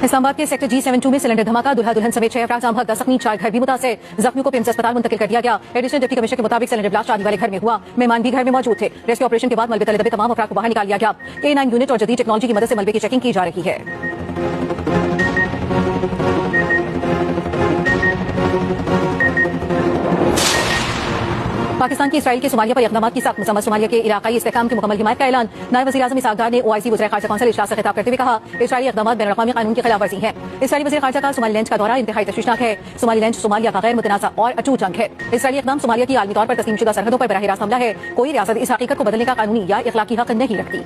इस्लामाबाद के sector G72 में cylinder धमाका, दुल्हा दुल्हन समेत 6 अफराद जख्मी, 4 घर भी मुतासिर। जख्मियों को पिम्स अस्पताल मुंतकिल कर दिया गया। एडिशनल डिप्टी कमिश्नर के मुताबिक सिलेंडर ब्लास्ट शादी वाले घर में हुआ। मेहमान भी घर में मौजूद थे। रेस्क्यू ऑपरेशन के बाद मलबे तले दबे तमाम अफराद को बाहर निकाल लिया गया। K9 यूनिट और जदीद टेक्नोलॉजी की मदद से मलबे की चेकिंग की जा रही है। पाकिस्तान की इसराइल के सोमालिया पर इक़दाम की सख्त मजम्मत। सोमालिया के इलाकाई इस्तेहकाम की मुकम्मल हिमायत का ऐलान। नायब वज़ीर आज़म इसहाक़ डार ने OIC वज़ीर ख़ारजा कौंसिल इजलास से खिताब करते हुए कहा, इसराइली इक़दाम बैनुल-अक़वामी कानून की खिलाफ वर्जी है। इसराइली वज़ीर ख़ारजा का सोमालीलैंड का दौरा इंतहाई तशवीशनाक है। सोमालीलैंड सोमालिया का गैर मुतनाज़ा और अटूट जंग है। इसराइली इक़दाम सोमालिया की आलमी तौर पर तस्लीमशुदा सरहदों पर बराह रास्त हमला है। कोई रियासत इस हकीकत को बदलने का कानूनी या इख़लाक़ी हक़ नहीं रखती।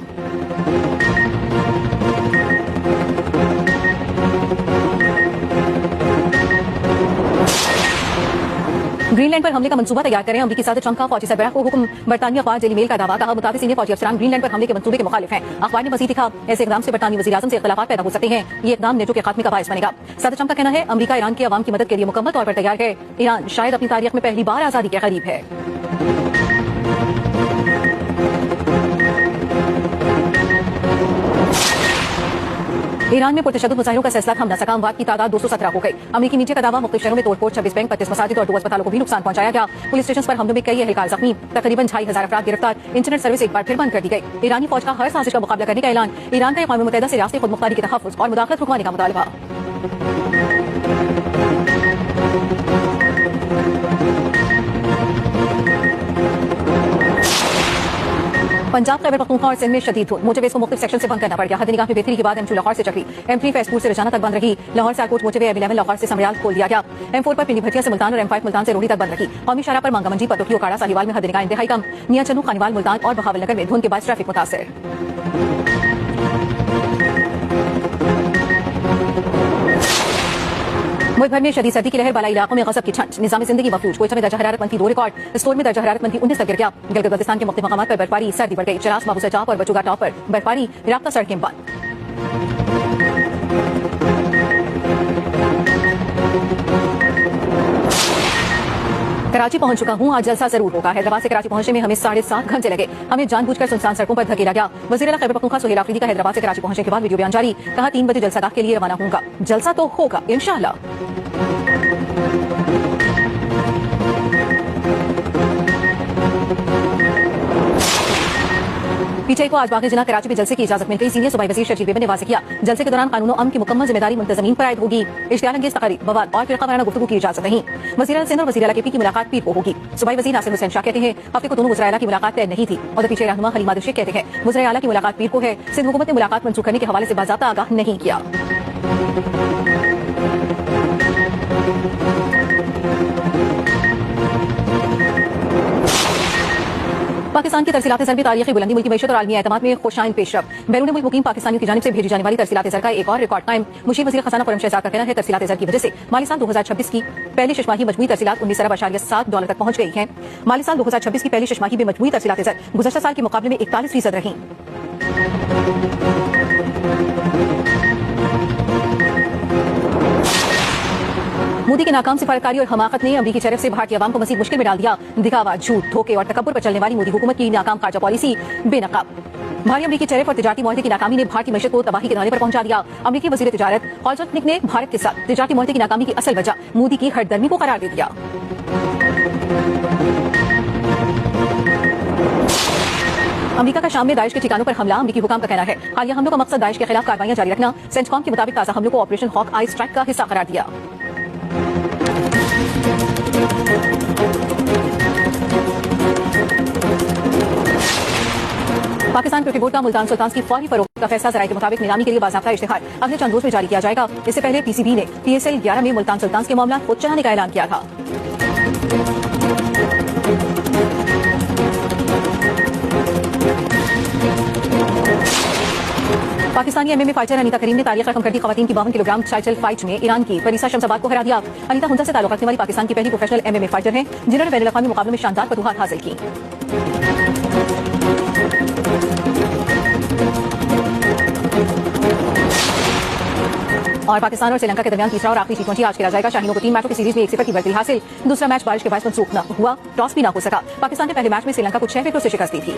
ग्रीनलैंड पर हमले का मंसूबा तैयार करें। अमरीकी सदर ट्रंप का फौजी सरबराह को हुक्म। बरतानिया अखबार डेली मेल का दावा, कहा मुताबिक सीनियर फौजी अफसरान ग्रीनलैंड पर हमले के मंसूबे के मुखालिफ हैं। अखबार ने मजीद लिखा, ऐसे इक़दाम से बरतानी वज़ीर आज़म से इख्तिलाफ़ात पैदा हो सकते हैं। ये इक़दाम नेटो के खात्मे का बायस बनेगा। सदर ट्रंप का कहना है, अमरीका ईरान की अवाम की मदद के लिए मुकम्मल तौर पर तैयार है। ईरान शायद अपनी तारीख में पहली बार आज़ादी के करीब है। ईरान में पुरतशद्दुद मुजाहिरों का सिलसिला थम न सका। अमवात की तादाद 217 हो गई। अमरीकी मीडिया का दावा, मुख्तलिफ शहरों में तोड़फोड़, 26 बैंक, 25 मसाजिद और 2 अस्पतालों को भी नुकसान पहुंचाया गया। पुलिस स्टेशन पर हमलों में कई एहलकार जख्मी, तकरीबन 2500 अफराद गिरफ्तार। इंटरनेट सर्विस एक बार फिर बंद कर दी गई। ईरानी फौज का हर साजिश का मुकाबला करने का ऐलान। ईरान का अक़वाम मुत्तहिदा से रियासती खुदमुख्तारी के तहफ़्फ़ुज़ और मुदाखलत रुकवाने का मुतालबा। पंजाब, खैबर पख्तूनख्वा और सिंध में शदीद धुंध। मोटरवेज को मुख्तलिफ सेक्शन से बंद करना पड़ गया। हद निगाह में बेहतरी के बाद M2 लाहौर से चक्री, M3 फैजपुर से रजाना तक बंद रही। लाहौर से आरकोट मोटरवे M11 लाहौर से समरियाल खोल दिया गया। M4 पर पिंडी भटिया से मुल्तान और M5 मुल्तान से रोहड़ी तक बंद रही। कौमी शाहराह पर मांगा मंजी, पतोकी, ओकाड़ा, साहिवाल में हद निगाह इंतहाई कम। मियां चन्नू, खानीवाल, मुल्तान और बहावलनगर में धुंध के बाद ट्रैफिक मुतासिर। मुल्क भर में शदीद सर्दी की लहर, बालाई इलाकों में गज़ब की ठंड, निज़ाम ज़िंदगी मफलूज। कोयटा में दर्जा हरारत -2 रिकॉर्ड, स्टोर में दर्जा हरारत -19 तक गिर गया। गिलगित बल्तिस्तान के मुख्तलिफ मकामात पर बर्फबारी, सर्दी बढ़ गई। चरास, बाबूसर टॉप और बचूगा टॉप पर बर्फबारी, राब्ता सड़कें बंद। कराची पहुंच चुका हूं, आज जलसा जरूर होगा। हैदराबाद से कराची पहुंचने में हमें 7.5 घंटे लगे। हमें जानबूझकर सुनसान सड़कों पर धकेला गया। वज़ीर आला खैबर पख्तूनख्वा सुहेल आफरीदी का हैदराबाद से कराची पहुंचने के बाद वीडियो बयान जारी, कहा 3 बजे जलसागाह के लिए रवाना होऊंगा। जलसा तो होगा इंशाअल्लाह। पीटीआई को आज बागी जिला कराची में जलसे की इजाजत मिल गई। सीनियर सूबाई वज़ीर शर्जील बेबी ने वाज़ेह किया, जलसे के दौरान कानून और अमन की मुकम्मल जिम्मेदारी मुंतज़मीन पर आयद होगी। इश्तिहार-अंगेज़ तकारीर, बवाल और फिरका वाराना गुफ्तगू की इजाजत नहीं। वज़ीर आला सिंध और वज़ीर आला KP की मुलाकात पीर को होगी। सूबाई वज़ीर नासिर हुसैन शाह कहते हैं, हफ्ते को दोनों वज़ीर आला की मुलाकात तय नहीं थी। और पीछे रहनुमा हलीमा शेख कहते हैं, वज़ीर आला की मुलाकात पीर को है। सिंध हुकूमत ने मुलाकात मंसूख करने के हवाले से बाज़ाब्ता आगाह नहीं किया। पाकिस्तान की तरसीलात ज़र में तारीखी बुलंदी, मुल्की मईशत और आलमी एतमाद में खुशाइन पेशरफ। बैरून मुल्क मुकीम पाकिस्तानियों की जानिब से भेजी जाने वाली तरसीलात ज़र का एक और रिकॉर्ड कायम। मुशीर वज़ीर ख़ज़ाना खुर्रम शहज़ाद का कहना है, तरसीलात ज़र की वजह से माली साल 2026 की पहली छमाही मजमूई तरसीलात 19 अरब $7 तक पहुंच गई है। माली साल 2026 की पहली छमाही में मजमूई तरसीलात ज़र गुज़श्ता साल के मुकाबले में 41% रही। मोदी के नाकाम सिफारतकारी और हमाकत ने अमरीकी तरफ से भारतीय अवाम को मज़ीद मुश्किल में डाल दिया। दिखावा, झूठ, धोखे और तकब्बुर पर चलने वाली मोदी हुकूमत की नाकाम खारजा पॉलिसी बेनकाब। भारी अमरीकी टैरिफ और तिजारती मुआहदे की नाकामी ने भारतीय मईशत को तबाही के दायरे पर पहुंचा दिया। अमरीकी वज़ीर तिजारत ख़ालिद ज़ल्फ़निक ने भारत के साथ तिजारती मुआहदे की नाकामी की असल वजह मोदी की हरदर्मी को करार दे दिया। अमेरिका का शाम में दाइश के ठिकानों पर हमला, अमरीकी हुकाम का कहना है हालिया हमलों का मकसद दाइश के खिलाफ कार्रवाइयां जारी रखना। सेंटकॉम के मुताबिक ताज़ा हमलों को ऑपरेशन हॉक आई स्ट्राइक का हिस्सा करार दिया। पाकिस्तान क्रिकेट बोर्ड का मुल्तान सुल्तान्स की फौरी फरोख्त का फैसला ज़राए के मुताबिक नीलामी के लिए बाज़ाब्ता इश्तिहार अगले चंद रोज में जारी किया जाएगा। इससे पहले PCB ने PSL 11 में मुल्तान सुल्तान्स के मामला खुद चलाने का ऐलान किया था। पाकिस्तानी MMA फाइटर अनीता करीम ने तारीख रकम कर दी। खवातीन की 52 किलोग्राम टाइटल फाइट में ईरान की फरीसा शमसाबाद को हरा दिया। अनीता हुंजा से ताल्लुक रखने वाली पाकिस्तान की पहली प्रोफेशनल MMA फाइटर हैं, जिन्होंने बैनुल अक़वामी मुकाबलों में शानदार फतूहात हासिल की। और पाकिस्तान और श्रीलंका के दरमियान तीसरा और आखिरी T20 आज खेला जाएगा। शाहीनों को 3 मैचों की सीरीज में 1-0 की बढ़ती हासिल। दूसरा मैच बारिश के बायस मंसूख न हुआ, टॉस भी न हो सका। पाकिस्तान ने पहले मैच में श्रीलंका को 6 विकेटों से शिकस्त दी थी।